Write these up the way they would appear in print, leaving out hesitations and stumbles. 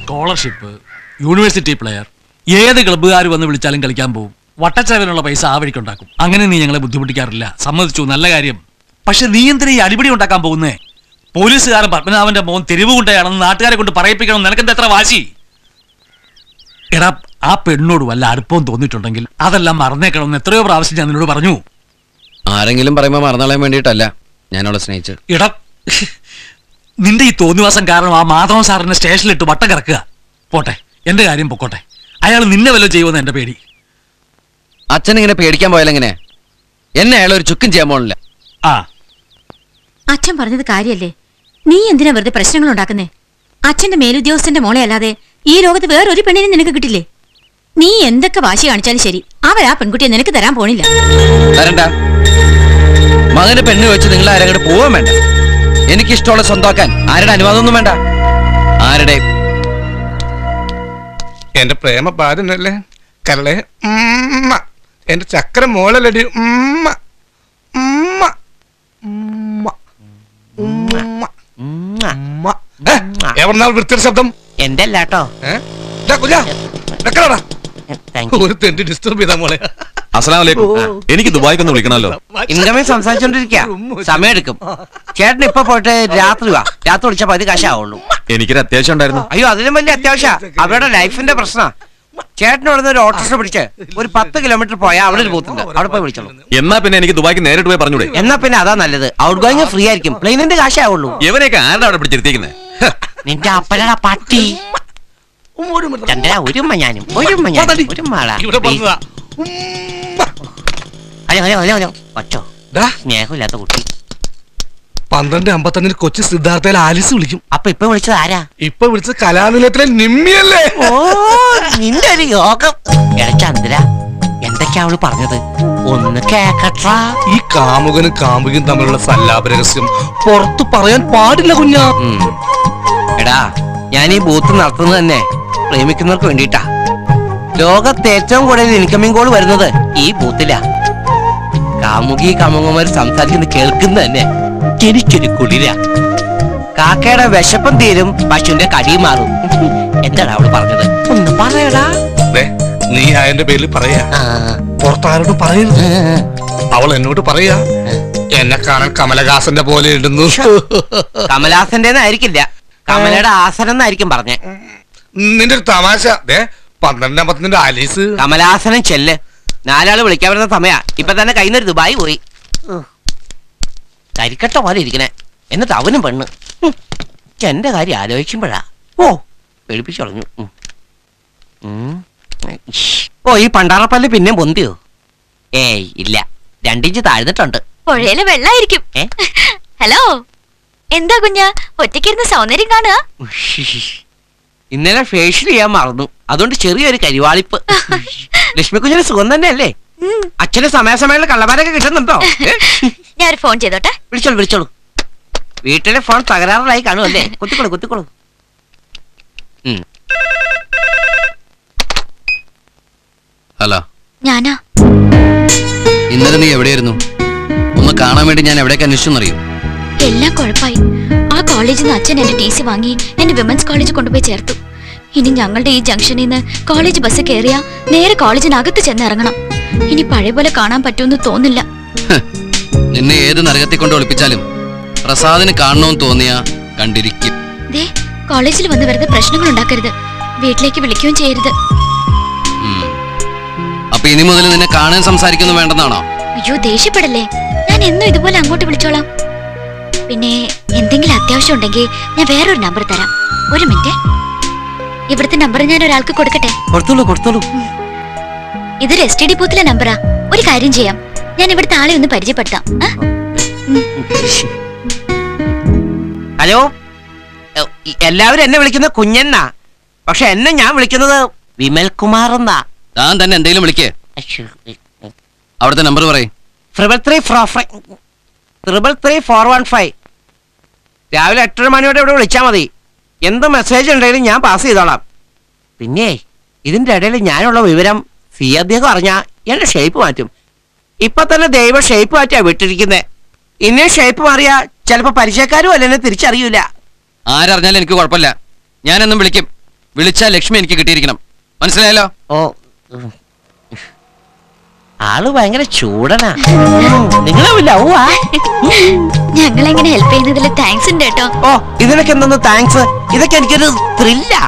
Scholarship, university player, ഏത് ക്ലബ്ബുകാർ വന്ന് വിളിച്ചാലും കളിക്കാൻ പോകും. വട്ടച്ചേവനുള്ള പൈസ ആ വഴിക്കുണ്ടാക്കും. അങ്ങനെ നീ ഞങ്ങളെ ബുദ്ധിമുട്ടിക്കാറില്ല, സമ്മതിച്ചു, നല്ല കാര്യം. പക്ഷെ നീ എന്തിനാ ഈ അടിപിടി ഉണ്ടാക്കാൻ പോകുന്നേ? പോലീസുകാരൻ പത്മനാഭന്റെ മോൻ തെരുവ് കൊണ്ടയാണെന്ന് നാട്ടുകാരെ കൊണ്ട് പറയിപ്പിക്കണം. നിനക്കെന്താ എത്ര വാശി? എടാ, ആ പെണ്ണോട് വല്ല അടുപ്പവും തോന്നിയിട്ടുണ്ടെങ്കിൽ അതെല്ലാം മറന്നേക്കണമെന്ന് എത്രയോ പ്രാവശ്യം ഞാൻ നിന്നോട് പറഞ്ഞു. ആരെങ്കിലും പറയുമ്പോൾ മറന്നളയാൻ വേണ്ടിയിട്ടല്ല ഞാൻ അവളെ സ്നേഹിച്ചു. എടാ, നിന്റെ ഈ തോന്നിവാസം കാരണം ആ മാധവൻ സാറിനെ സ്റ്റേഷനിലിട്ട് വട്ടം കിടക്കുക. പോട്ടെ, എന്റെ കാര്യം പൊക്കോട്ടെ. അയാൾ നിന്നെ വല്ലതും ചെയ്യുമെന്ന് എന്റെ പേടി. അച്ഛൻ ഇങ്ങനെ പേടിക്കാൻ പോയാലെങ്ങനെ? എന്നെ അയാൾ ഒരു ചുക്കും ചെയ്യാൻ പോണില്ല. ആ, അച്ഛൻ പറഞ്ഞത് കാര്യല്ലേ? നീ എന്തിനാ വെറുതെ പ്രശ്നങ്ങൾ ഉണ്ടാക്കുന്നേ? അച്ഛന്റെ മേലുദ്യോഗസ്ഥന്റെ മോളെ അല്ലാതെ ഈ ലോകത്ത് വേറൊരു പെണ്ണിനെ നിനക്ക് കിട്ടില്ലേ? നീ എന്തൊക്കെ വാശി കാണിച്ചാലും ശരി, അവരാ പെൺകുട്ടിയെ നിനക്ക് തരാൻ പോണില്ല. തരണ്ട. മകന് പെണ്ണ് വെച്ച് നിങ്ങൾ ആരങ്ങോട്ട് പോവാൻ വേണ്ട. എനിക്കിഷ്ടമുള്ള സ്വന്തമാക്കാൻ ആരുടെ അനുവാദമൊന്നും വേണ്ട. ആരുടെ? എന്റെ പ്രേമ പാതനല്ലേ കരളെ, എന്റെ ചക്ര മോളലടി. എവിടെന്നാൾ വൃത്തിയുടെ ശബ്ദം? എന്റെ അല്ലാട്ടോ. ഒരു തെണ്ടി ഡിസ്റ്റർബ് ചെയ്താ മോളെ. എനിക്ക് ദുബായിക്കൊന്ന് വിളിക്കണല്ലോ. ഇൻകമിങ് സംസാരിച്ചോണ്ടിരിക്കുക, സമയം എടുക്കും. ചേട്ടൻ ഇപ്പൊ പോയിട്ട് രാത്രി വാ. രാത്രി വിളിച്ചാ 10 കാശാവുള്ളൂ. എനിക്കൊരു അത്യാവശ്യം ഉണ്ടായിരുന്നു. അയ്യോ, അതിലും വലിയ അത്യാവശ്യ. അവരുടെ ലൈഫിന്റെ പ്രശ്ന. ചേട്ടനോട് ഒരു ഓട്ടോറിക്ഷ പിടിച്ച് ഒരു 10 കിലോമീറ്റർ പോയാൽ അവിടെ ഒരു ബൂത്തുണ്ട്, അവിടെ പോയി വിളിച്ചോളൂ. എന്നാ പിന്നെ എനിക്ക് ദുബായിക്ക് നേരിട്ട് പോയി പറഞ്ഞൂടെ? എന്നാ പിന്നെ അതാ നല്ലത്. ഔട്ട് ഗോയിങ് ഫ്രീ ആയിരിക്കും, പ്ലെയിനിന്റെ കാശാവുള്ളൂ. ഇവരെയൊക്കെ ആരുടെ അവിടെ പിടിച്ചിരുത്തിക്കുന്നത്? നിന്റെ അപ്പലടാ പട്ടി. ചന്ദ്ര, ഒരുമ്മ ഞാനും ഒരു മാള. ഹലോ ഒച്ചോ, സ്നേഹമില്ലാത്ത കുട്ടി. 12:55 കൊച്ചി സിദ്ധാർത്ഥയിൽ ആലിസ് വിളിക്കും. അപ്പൊ ഇപ്പൊ വിളിച്ചത് ആരാ? ഇപ്പൊ വിളിച്ചത് കലാനിലയത്തിലെ നിമ്മിയല്ലേ? ഓ, നിന്റെ ഒരു യോഗം. എടാ ചന്ദ്ര, എന്തൊക്കെയാ അവള് പറഞ്ഞത്? ഒന്ന് കേക്കട്ടാ. ഈ കാമുകനും കാമുകനും തമ്മിലുള്ള സല്ലാപ രഹസ്യം പുറത്തു പറയാൻ പാടില്ല കുഞ്ഞാ. എടാ, ഞാൻ ഈ ബൂത്ത് നടത്തുന്നത് തന്നെ പ്രേമിക്കുന്നവർക്ക് വേണ്ടിട്ടാ. ലോകത്ത് ഏറ്റവും കൂടുതൽ ഇൻകമിംഗ് കോൾ വരുന്നത് ഈ ബൂത്തിലാ. കാമുകി കാമുകന്മാര് സംസാരിക്കുന്നത് കേൾക്കുന്നത് തന്നെ എനിക്കൊരു കുളിര. കാക്കയുടെ വിശപ്പം തീരും, പശുവിന്റെ കടി മാറും. എന്താണ് അവള് പറഞ്ഞത്? ഒന്ന് പറയടാ. നീ അയന്റെ പേരിൽ പറയാ, പുറത്താരോട് പറയരുത്. അവൾ എന്നോട് പറയാ, എന്നെ കാണാൻ കമലഹാസന്റെ പോലെ ഇടുന്നു. കമലഹാസന്റെ ആയിരിക്കില്ല, കമലയുടെ ആസനം എന്നായിരിക്കും പറഞ്ഞേ. നിന്റെ ഒരു തമാശ. 12:50 ആലീസ്. കമലഹാസനം ചെല്ല്. 4 ആള് വിളിക്കാൻ വരുന്ന സമയാ. ഇപ്പൊ തന്നെ കയ്യിൽ നിന്ന് ദുബായി പോയി. കരിക്കട്ട പോലെ ഇരിക്കണേ. എന്നിട്ട് അവനും പെണ്ണ്. എന്റെ കാര്യം ആലോചിക്കുമ്പോഴാ പേടിപ്പിച്ചു കളഞ്ഞു. ഓ, ഈ പണ്ടാറപ്പല്ല് പിന്നെ പൊന്തിയോ? ഏയ് ഇല്ല, 2 ഇഞ്ച് താഴ്ന്നിട്ടുണ്ട്. പുഴയിലെ വെള്ളായിരിക്കും. ഹലോ, എന്താ കുഞ്ഞാ ഒറ്റയ്ക്കിരുന്ന് സൗന്ദര്യം കാണുക? ഇന്നലെ ഫേഷ്യൽ ചെയ്യാൻ മറന്നു, അതുകൊണ്ട് ചെറിയൊരു കരിവാളിപ്പ്. ലക്ഷ്മി കുഞ്ഞിന് സുഖം തന്നെ അല്ലേ? അച്ഛന് സമയാസമയങ്ങളിൽ കള്ളമാരൊക്കെ കിട്ടുന്നുണ്ടോ? ഞാൻ ഫോൺ ചെയ്തോട്ടെ. വിളിച്ചോളൂ. വീട്ടിലെ ഫോൺ തകരാറിലായി കാണുമല്ലേ? കുത്തിക്കോളൂ. ഹലോ, ഞാനാ. ഇന്നലെ നീ എവിടെയായിരുന്നു? ഒന്ന് കാണാൻ വേണ്ടി ഞാൻ എവിടേക്ക് അന്വേഷിച്ചെന്നറിയോ? എല്ലാം കുഴപ്പമായി. ആ കോളേജിൽ നിന്ന് അച്ഛൻ എന്റെ TC വാങ്ങി എന്നെ വിമൻസ് കോളേജ് കൊണ്ടുപോയി ചേർത്തു. ഇനി ഞങ്ങളുടെ ഈ ജംഗ്ഷനിൽ നിന്ന് കോളേജ് ബസ് കയറിയാ നേരെ കോളേജിനകത്ത് ചെന്നിറങ്ങണം. ഇനി പഴയ പോലെ കാണാൻ പറ്റുമെന്ന് തോന്നില്ല. നിന്നെ ഏത് നരകത്തിൽ കൊണ്ട് ഒളിപ്പിച്ചാലും പ്രസാദിന് കാണണമെന്ന് തോന്നിയാ കണ്ടിരിക്കും. ദേ, കോളേജിൽ വന്ന് വെറുതെ പ്രശ്നങ്ങൾ ഉണ്ടാക്കരുത്. വീട്ടിലേക്ക് വിളിക്കുകയും ചെയ്യരുത്. അപ്പൊ ഇനി മുതൽ നിന്നെ കാണാൻ സംസാരിക്കൊന്നും വേണ്ടെന്നാണോ? അയ്യോ, ദേഷ്യപ്പെടല്ലേ. ഞാൻ എന്നും ഇതുപോലെ അങ്ങോട്ട് വിളിച്ചോളാം. പിന്നെ എന്തെങ്കിലും അത്യാവശ്യം ഉണ്ടെങ്കിൽ ഞാൻ വേറൊരു നമ്പർ തരാം. ഒരു മിനിറ്റ്, ഇവിടുത്തെ നമ്പർ ഞാൻ ഒരാൾക്ക് കൊടുക്കട്ടെ? കൊടുത്തോളൂ. ഇതൊരു STD ബൂത്തിലെ നമ്പറാ. ഒരു കാര്യം ചെയ്യാം, ഞാൻ ഇവിടുത്തെ ആളെ ഒന്ന് പരിചയപ്പെടുത്താം. ഹലോ, എല്ലാവരും എന്നെ വിളിക്കുന്നത് കുഞ്ഞന്നാ, പക്ഷെ എന്നെ ഞാൻ വിളിക്കുന്നത് വിമൽ കുമാർ എന്നാ. താൻ തന്നെ എന്തെങ്കിലും വിളിക്കേ. അവിടുത്തെ നമ്പർ പറയും. 33415. രാവിലെ 8:30 മണിയോടെ ഇവിടെ വിളിച്ചാൽ മതി. എന്ത് മെസ്സേജ് ഉണ്ടെങ്കിലും ഞാൻ പാസ് ചെയ്തോളാം. പിന്നെ ഇതിന്റെ ഇടയിൽ ഞാനുള്ള വിവരം അദ്ദേഹം അറിഞ്ഞാ എന്റെ ഷേപ്പ് മാറ്റും. ഇപ്പൊ തന്നെ ദൈവം ഷേപ്പ് മാറ്റിയാ വിട്ടിരിക്കുന്നേ. ഇന്നെ ഷേപ്പ് മാറിയാ ചിലപ്പോ പരിചയക്കാരും അല്ലെന്നെ തിരിച്ചറിയൂല. ആരറിഞ്ഞാലും എനിക്ക് കുഴപ്പമില്ല, ഞാനെന്നും വിളിക്കും. വിളിച്ചാൽ ലക്ഷ്മി എനിക്ക് കിട്ടിയിരിക്കണം. മനസ്സിലായല്ലോ? ഓ ആള് ഭയങ്കര ചൂടനാ. നിങ്ങളെ ലവാ? ഞങ്ങളെങ്ങനെ ഹെൽപ്പ് ചെയ്യുന്നതിൽ താങ്ക്സ് ഉണ്ട് കേട്ടോ. ഓ ഇതിനൊക്കെ എന്തൊന്ന് താങ്ക്സ്. ഇതൊക്കെ എനിക്കൊരു ത്രില്ലാ.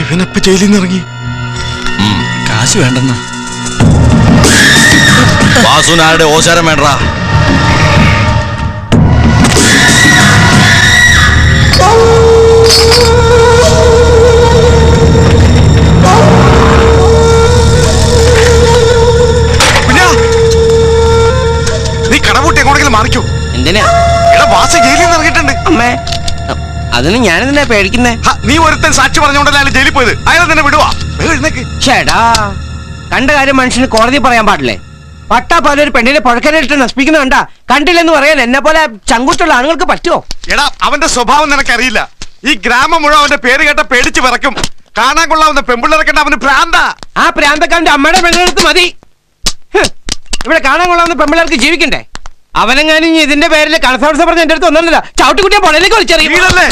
ഇവനപ്പ ജയിലിൽ നിന്ന് ഇറങ്ങി. കാശ് വേണ്ടെന്ന വാസുനാരുടെ ഓശാരം വേണ്ടാ. നീ കടപൂട്ടി എങ്ങോട്ടെങ്കിലും മാറിക്കോ. എന്തിനാ? എടാ വാസു ജയിലിൽ നിന്ന് ഇറങ്ങിയിട്ടുണ്ട്. അമ്മേ അതിന് ഞാനെന്തിനാ പേടിക്കുന്നേ? നീ ഒരുത്തൻ സാക്ഷി പറഞ്ഞോണ്ടല്ലേ അയാൾ ജയിലിൽ പോയത്. അയാൾ തന്നെ വിടുവാ. ചേടാ കണ്ട കാര്യം മനുഷ്യന് കോടതി പറയാൻ പാടില്ലേ? പട്ടാ പാലൊരു പെണ്ണിനെ പുഴക്കരയിട്ട് നശിപ്പിക്കുന്ന കണ്ടാ കണ്ടില്ലെന്ന് പറയാൻ എന്നെ പോലെ ചങ്കൂറ്റുള്ള ആണുങ്ങൾക്ക് പറ്റുമോ? എടാ അവന്റെ സ്വഭാവം നിനക്കറിയില്ല. ഈ ഗ്രാമം മുഴുവൻ അവന്റെ പേര് കേട്ട പേടിച്ച് വിറക്കും. കാണാൻ കൊള്ളാവുന്ന പെമ്പിള്ളേരൊക്കെ അവന് പ്രാന്താ. ആ പ്രാന്തക്കാരന്റെ അമ്മയുടെ പെണ്ണെടുത്ത് മതി. ഇവിടെ കാണാൻ കൊള്ളാവുന്ന പെമ്പിള്ളേർക്ക് ജീവിക്കണ്ടേ? അവനെങ്ങാനും ഇതിന്റെ പേരിൽ കണസാംസം പറഞ്ഞ എന്റെ അടുത്ത് ഒന്നല്ല ചവിട്ടുകുട്ടിയെ പൊളയിലേക്ക് വലിച്ചെറിയല്ലേ.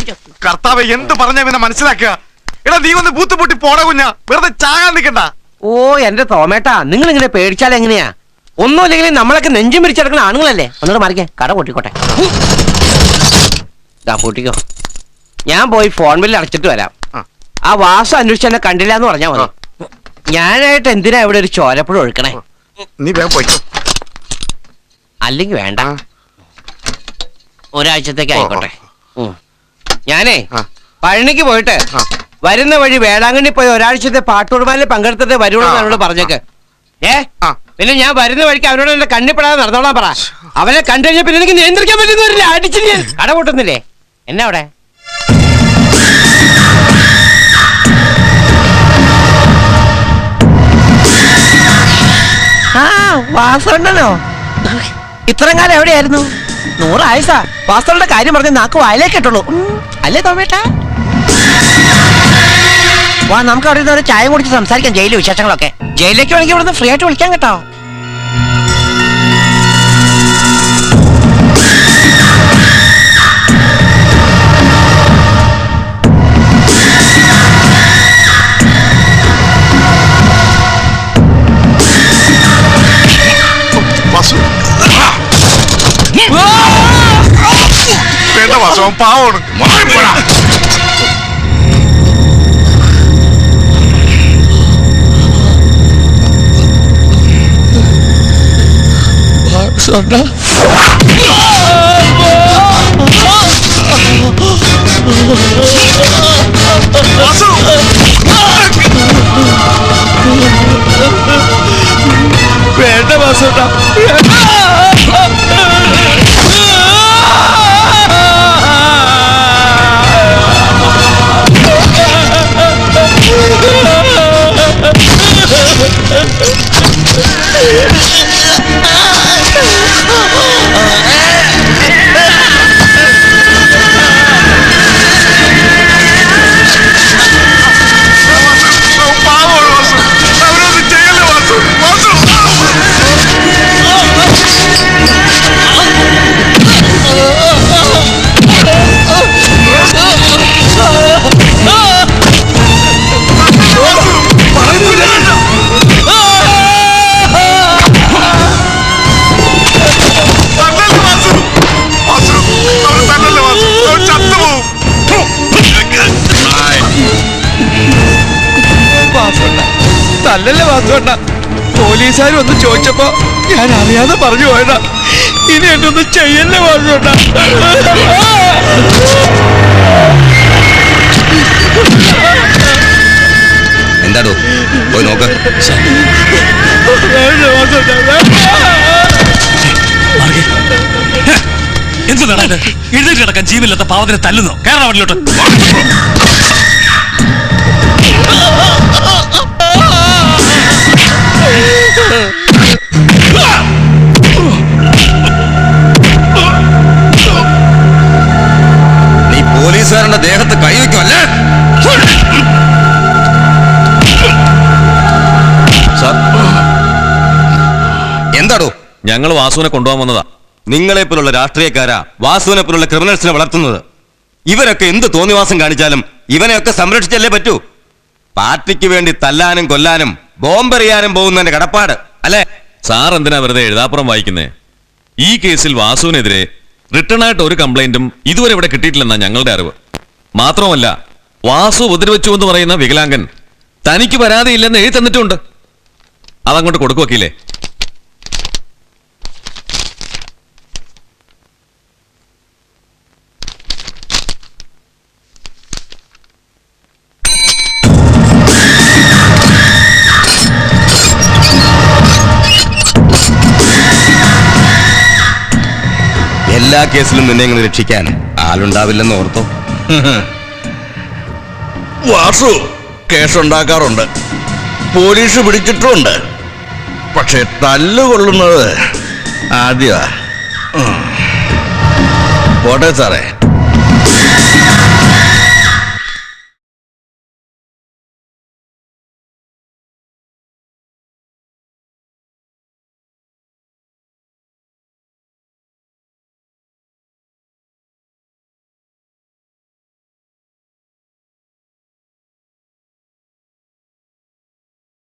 കർത്താവ് എന്ത് പറഞ്ഞ ഇവനെ മനസ്സിലാക്കുക. എടാ നീ ഒന്ന് ബൂത്ത് പൊട്ടി പോട കുഞ്ഞ. വെറുതെ ചാകാൻ നിൽക്കണ്ട. ഓ എന്റെ തോമേട്ടാ, നിങ്ങൾ ഇങ്ങനെ പേടിച്ചാൽ എങ്ങനെയാ? ഒന്നുമില്ലെങ്കിലും നമ്മളൊക്കെ നെഞ്ചും പിരിച്ചെടുക്കുന്ന ആണുങ്ങളല്ലേ. ഒന്നുകൂടെ മാറിക്കേ, കട പൊട്ടിക്കോട്ടെ. പൊട്ടിക്കോ. ഞാൻ പോയി ഫോൺ ബില്ല് അടച്ചിട്ട് വരാം. ആ വാസു അന്വേഷിച്ച് എന്നെ കണ്ടില്ല എന്ന് പറഞ്ഞാൽ മതി. ഞാനായിട്ട് എന്തിനാ ഇവിടെ ഒരു ചോരപ്പുഴ ഒഴുക്കണേ? നീ വേഗം പോയിക്കോ. അല്ലെങ്കിൽ വേണ്ട, ഒരാഴ്ചത്തേക്ക് ആയിക്കോട്ടെ. ഞാനേ പഴനിക്ക് പോയിട്ട് വരുന്ന വഴി വേളാങ്കണ്ണി പോയി ഒരാഴ്ചത്തെ പാട്ടുകുർബാനിൽ പങ്കെടുത്തിട്ട് വരുള്ളൂ എന്നോട് പറഞ്ഞേക്ക്. പിന്നെ ഞാൻ വരുന്ന വഴിക്ക് അവനോട് എന്റെ കണ്ണിപ്പെടാതെ നടന്നോളാൻ പറ. അവനെ കണ്ടു കഴിഞ്ഞാൽ പിന്നെ എനിക്ക് നിയന്ത്രിക്കാൻ പറ്റുന്നില്ല. അടിച്ചു ഞാൻ കട പൊട്ടുന്നില്ലേ എന്നെ അവിടെ. വാസണ്ണനോ? ഇത്രയും കാലം എവിടെയായിരുന്നു? 100 ആയുസാ. വാസ്തവന്റെ കാര്യം പറഞ്ഞ് നാക്ക് വായിലേക്ക് ഇട്ടുള്ളൂ അല്ലേ തോമേട്ടാ? വാ നമുക്ക് അവിടെ ഒരു ചായ കുടിച്ച് സംസാരിക്കാം. ജയിലിലെ വിശേഷങ്ങളൊക്കെ. ജയിലിലേക്ക് വേണമെങ്കിൽ ഇവിടുന്ന് ഫ്രീ ആയിട്ട് വിളിക്കാൻ കേട്ടോ. വേണ്ട വാസു, അവൻ പാവമാണ്. വേണ്ട വാസുട്ടാ. തല്ലല്ലേ വാസുവേട്ട. പോലീസുകാർ ഒന്ന് ചോദിച്ചപ്പോ ഞാൻ അറിയാതെ പറഞ്ഞു പോയടാ. ഇനി എന്നെ ഒന്ന് ചെയ്യല്ലേ വാസുവേട്ട. എന്താടോ പോയി നോക്ക്. എന്ത് വേണം? എഴുന്നേറ്റ് കിടക്കാൻ ജീവനില്ലാത്ത പാവത്തിനെ തല്ലുന്നോ? കേരള വണ്ടിലോട്ട്. ഞങ്ങൾ വാസുവിനെ കൊണ്ടുപോകാൻ വന്നതാ. നിങ്ങളെ പോലുള്ള രാഷ്ട്രീയക്കാരാ വാസുവിനെ പോലുള്ള ക്രിമിനൽസിനെ വളർത്തുന്നത്. ഇവരൊക്കെ എന്ത് തോന്നിവാസം കാണിച്ചാലും ഇവനെയൊക്കെ സംരക്ഷിച്ചല്ലേ പറ്റൂ. പാർട്ടിക്ക് വേണ്ടി തല്ലാനും കൊല്ലാനും ബോംബെറിയാനും പോകുന്നതിന്റെ കടപ്പാട് അല്ലേ? സാർ എന്തിനാ വെറുതെ എഴുതാപ്പുറം വായിക്കുന്നേ? ഈ കേസിൽ വാസുവിനെതിരെ റിട്ടേൺ ആയിട്ട് ഒരു കംപ്ലൈന്റും ഇതുവരെ ഇവിടെ കിട്ടിയിട്ടില്ലെന്നാ ഞങ്ങളുടെ അറിവ്. മാത്രമല്ല, വാസു ഉപദ്രവിച്ചു എന്ന് പറയുന്ന വികലാംഗൻ തനിക്ക് പരാതിയില്ലെന്ന് എഴുതി തന്നിട്ടുണ്ട്. അതങ്ങോട്ട് കൊടുക്കു വക്കീലേ. എല്ലാ കേസിലും നിന്നെ ഇങ്ങനെ രക്ഷിക്കാൻ ആളുണ്ടാവില്ലെന്ന് ഓർത്തോ. വാസു കേസുണ്ടാക്കാറുണ്ട്, പോലീസ് പിടിച്ചിട്ടുമുണ്ട്. പക്ഷെ തല്ലുകൊള്ളുന്നത് ആദ്യമാ. പോട്ടെ സാറേ.